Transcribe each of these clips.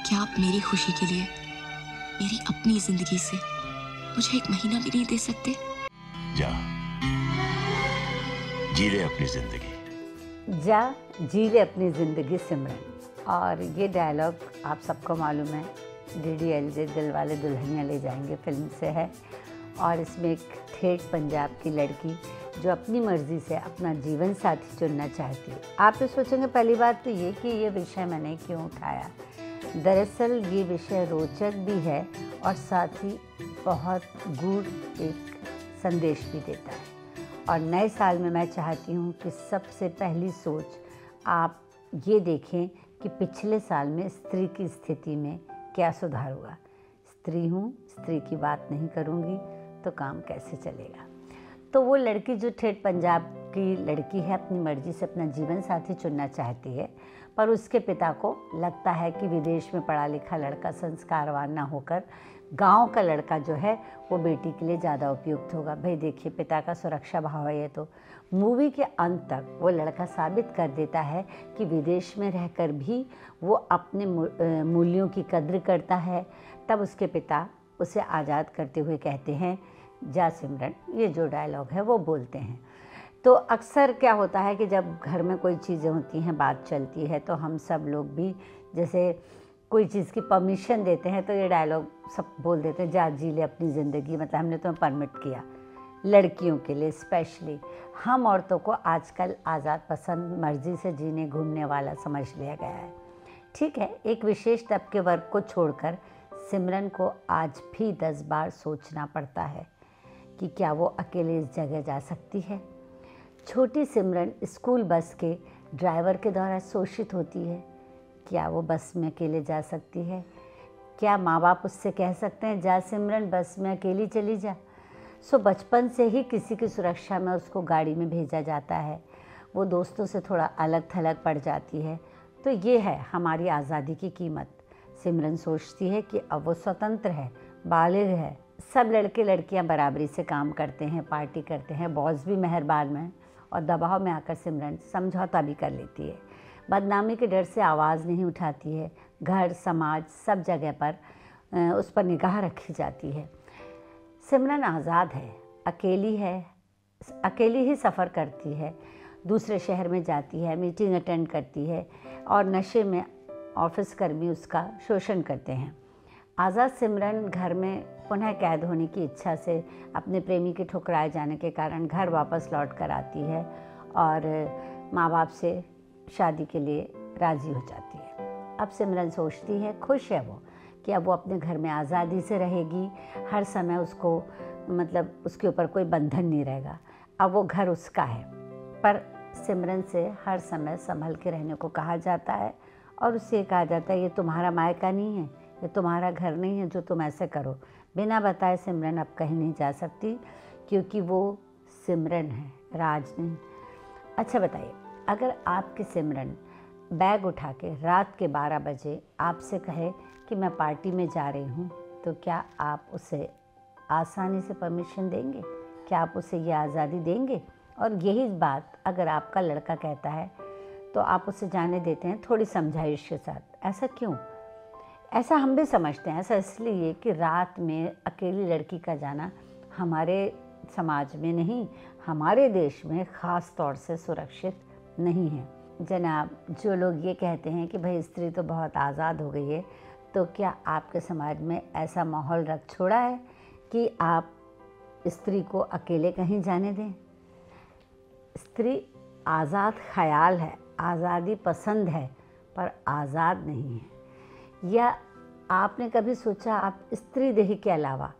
क्या आप मेरी खुशी के लिए मेरी अपनी जिंदगी से मुझे एक महीना भी नहीं दे सकते? जा जी ले अपनी जिंदगी। जा जी ले अपनी ज़िंदगी सिमरन। और ये डायलॉग आप सबको मालूम है, DDLJ दिलवाले दुल्हनिया ले जाएंगे फिल्म से है। और इसमें एक ठेठ पंजाब की लड़की जो अपनी मर्ज़ी से अपना जीवन साथी चुनना चाहती है। आप ये सोचेंगे पहली बात तो ये कि ये विषय मैंने क्यों उठाया। दरअसल ये विषय रोचक भी है और साथ ही बहुत गूढ़ एक संदेश भी देता है। और नए साल में मैं चाहती हूँ कि सबसे पहली सोच आप ये देखें कि पिछले साल में स्त्री की स्थिति में क्या सुधार हुआ। स्त्री हूँ, स्त्री की बात नहीं करूँगी तो काम कैसे चलेगा। तो वो लड़की जो ठेठ पंजाब की लड़की है, अपनी मर्जी से अपना जीवन साथी चुनना चाहती है, पर उसके पिता को लगता है कि विदेश में पढ़ा लिखा लड़का संस्कारवान ना होकर गांव का लड़का जो है वो बेटी के लिए ज़्यादा उपयुक्त होगा। भाई देखिए, पिता का सुरक्षा भाव है ये। तो मूवी के अंत तक वो लड़का साबित कर देता है कि विदेश में रहकर भी वो अपने मूल्यों की कद्र करता है। तब उसके पिता उसे आज़ाद करते हुए कहते हैं, जा सिमरन, ये जो डायलॉग है वो बोलते हैं। तो अक्सर क्या होता है कि जब घर में कोई चीज़ें होती हैं, बात चलती है, तो हम सब लोग भी जैसे कोई चीज़ की परमिशन देते हैं तो ये डायलॉग सब बोल देते हैं, जा जी ले अपनी ज़िंदगी, मतलब हमने तुम्हें परमिट किया। लड़कियों के लिए स्पेशली हम औरतों को आजकल आज़ाद पसंद मर्जी से जीने घूमने वाला समझ लिया गया है। ठीक है, एक विशेष तबके वर्ग को छोड़कर सिमरन को आज भी 10 बार सोचना पड़ता है कि क्या वो अकेले इस जगह जा सकती है। छोटी सिमरन स्कूल बस के ड्राइवर के द्वारा शोषित होती है। क्या वो बस में अकेले जा सकती है? क्या माँ बाप उससे कह सकते हैं, जा सिमरन बस में अकेली चली जा? सो बचपन से ही किसी की सुरक्षा में उसको गाड़ी में भेजा जाता है। वो दोस्तों से थोड़ा अलग थलग पड़ जाती है। तो ये है हमारी आज़ादी की कीमत। सिमरन सोचती है कि अब वो स्वतंत्र है, बालिग है। सब लड़के लड़कियां बराबरी से काम करते हैं, पार्टी करते हैं, बॉस भी मेहरबान हैं। और दबाव में आकर सिमरन समझौता भी कर लेती है। बदनामी के डर से आवाज़ नहीं उठाती है। घर, समाज, सब जगह पर उस पर निगाह रखी जाती है। सिमरन आज़ाद है, अकेली ही सफ़र करती है, दूसरे शहर में जाती है, मीटिंग अटेंड करती है और नशे में ऑफिस कर्मी उसका शोषण करते हैं। आज़ाद सिमरन घर में पुनः कैद होने की इच्छा से अपने प्रेमी के ठुकराए जाने के कारण घर वापस लौट कर आती है और माँ बाप से शादी के लिए राज़ी हो जाती है। अब सिमरन सोचती है, खुश है वो कि अब वो अपने घर में आज़ादी से रहेगी। हर समय उसको मतलब उसके ऊपर कोई बंधन नहीं रहेगा। अब वो घर उसका है। पर सिमरन से हर समय संभल के रहने को कहा जाता है और उससे कहा जाता है, ये तुम्हारा मायका नहीं है, ये तुम्हारा घर नहीं है जो तुम ऐसे करो। बिना बताए सिमरन अब कहीं नहीं जा सकती क्योंकि वो सिमरन है, राज नहीं। अच्छा बताइए, अगर आपकी सिमरन बैग उठा के रात के 12 बजे आपसे कहे कि मैं पार्टी में जा रही हूँ, तो क्या आप उसे आसानी से परमिशन देंगे? क्या आप उसे ये आज़ादी देंगे? और यही बात अगर आपका लड़का कहता है तो आप उसे जाने देते हैं थोड़ी समझाइश के साथ। ऐसा क्यों? ऐसा हम भी समझते हैं। ऐसा इसलिए कि रात में अकेली लड़की का जाना हमारे समाज में नहीं, हमारे देश में ख़ास तौर से सुरक्षित नहीं है। जनाब, जो लोग ये कहते हैं कि भाई स्त्री तो बहुत आज़ाद हो गई है, तो क्या आपके समाज में ऐसा माहौल रख छोड़ा है कि आप स्त्री को अकेले कहीं जाने दें? स्त्री आज़ाद ख्याल है, आज़ादी पसंद है, पर आज़ाद नहीं है। या आपने कभी सोचा आप स्त्री देह के अलावा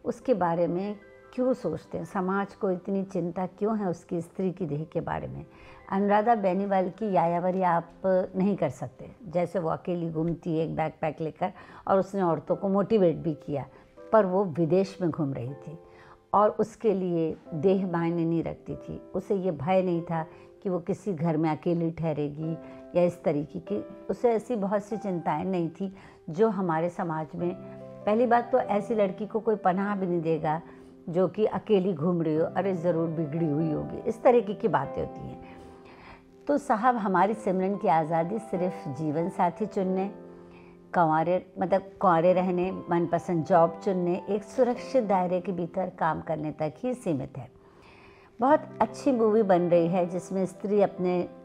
उसके बारे में क्यों सोचते हैं? समाज को इतनी चिंता क्यों है उसकी स्त्री की देह के बारे में? अनुराधा बेनीवाल की यायावरी आप नहीं कर सकते। जैसे वो अकेली घूमती है एक बैकपैक लेकर, और उसने औरतों को मोटिवेट भी किया, पर वो विदेश में घूम रही थी और उसके लिए देह मायने नहीं रखती थी। उसे ये भय नहीं था कि वो किसी घर में अकेली ठहरेगी या इस तरीके की, उसे ऐसी बहुत सी चिंताएं नहीं थी जो हमारे समाज में। पहली बात तो ऐसी लड़की को कोई पनाह भी नहीं देगा जो कि अकेली घूम रही हो, अरे ज़रूर बिगड़ी हुई होगी, इस तरीके की बातें होती हैं। तो साहब, हमारी सिमरन की आज़ादी सिर्फ जीवन साथी चुनने, कुंवारे रहने, मनपसंद जॉब चुनने, एक सुरक्षित दायरे के भीतर काम करने तक ही सीमित है। बहुत अच्छी मूवी बन रही है जिसमें स्त्री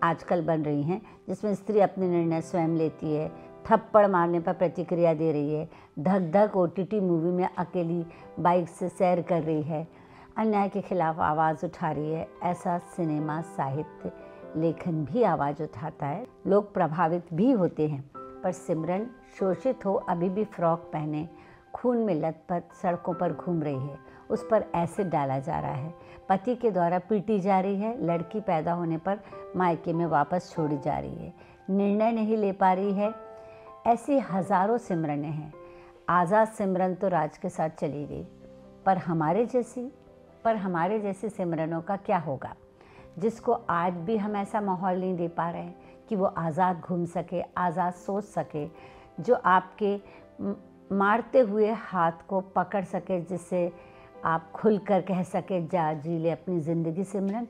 आजकल बन रही हैं जिसमें स्त्री अपने निर्णय स्वयं लेती है, थप्पड़ मारने पर प्रतिक्रिया दे रही है, धक धक OTT मूवी में अकेली बाइक से सैर कर रही है, अन्याय के खिलाफ आवाज़ उठा रही है। ऐसा सिनेमा, साहित्य, लेखन भी आवाज़ उठाता है। लोग प्रभावित भी होते हैं। पर सिमरन शोषित हो अभी भी फ्रॉक पहने खून में लथपथ सड़कों पर घूम रही है। उस पर एसिड डाला जा रहा है, पति के द्वारा पीटी जा रही है, लड़की पैदा होने पर मायके में वापस छोड़ी जा रही है, निर्णय नहीं ले पा रही है। ऐसी हज़ारों सिमरनें हैं। आज़ाद सिमरन तो राज के साथ चली गई, पर हमारे जैसी सिमरनों का क्या होगा, जिसको आज भी हम ऐसा माहौल नहीं दे पा रहे हैं कि वो आज़ाद घूम सके, आज़ाद सोच सके, जो आपके मारते हुए हाथ को पकड़ सके, जिससे आप खुलकर कह सके जा जी ले अपनी ज़िंदगी सिमरन।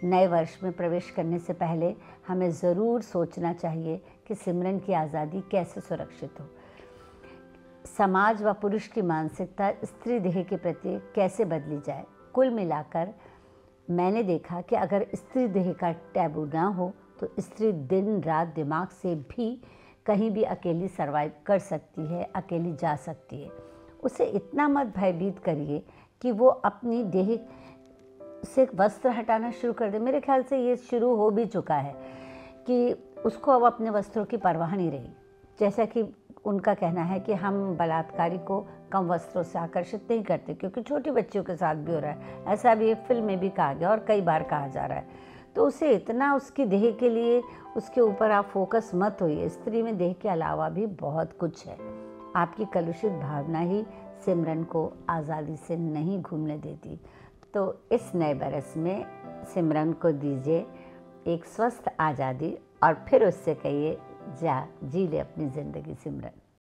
नए वर्ष में प्रवेश करने से पहले हमें ज़रूर सोचना चाहिए कि सिमरन की आज़ादी कैसे सुरक्षित हो। समाज व पुरुष की मानसिकता स्त्री देह के प्रति कैसे बदली जाए। कुल मिलाकर मैंने देखा कि अगर स्त्री देह का टैबू ना हो तो स्त्री दिन रात दिमाग से भी कहीं भी अकेली सरवाइव कर सकती है, अकेली जा सकती है। उसे इतना मत भयभीत करिए कि वो अपनी देह से वस्त्र हटाना शुरू कर दे। मेरे ख्याल से ये शुरू हो भी चुका है कि उसको अब अपने वस्त्रों की परवाह नहीं रही। जैसा कि उनका कहना है कि हम बलात्कारी को कम वस्त्रों से आकर्षित नहीं करते, क्योंकि छोटी बच्चियों के साथ भी हो रहा है। ऐसा भी एक फिल्म में भी कहा गया और कई बार कहा जा रहा है। तो उसे इतना उसकी देह के लिए उसके ऊपर आप फोकस मत होइए। स्त्री में देह के अलावा भी बहुत कुछ है। आपकी कलुषित भावना ही सिमरन को आज़ादी से नहीं घूमने देती। तो इस नए बरस में सिमरन को दीजिए एक स्वस्थ आज़ादी और फिर उससे कहिए जा जी ले अपनी ज़िंदगी सिमरन।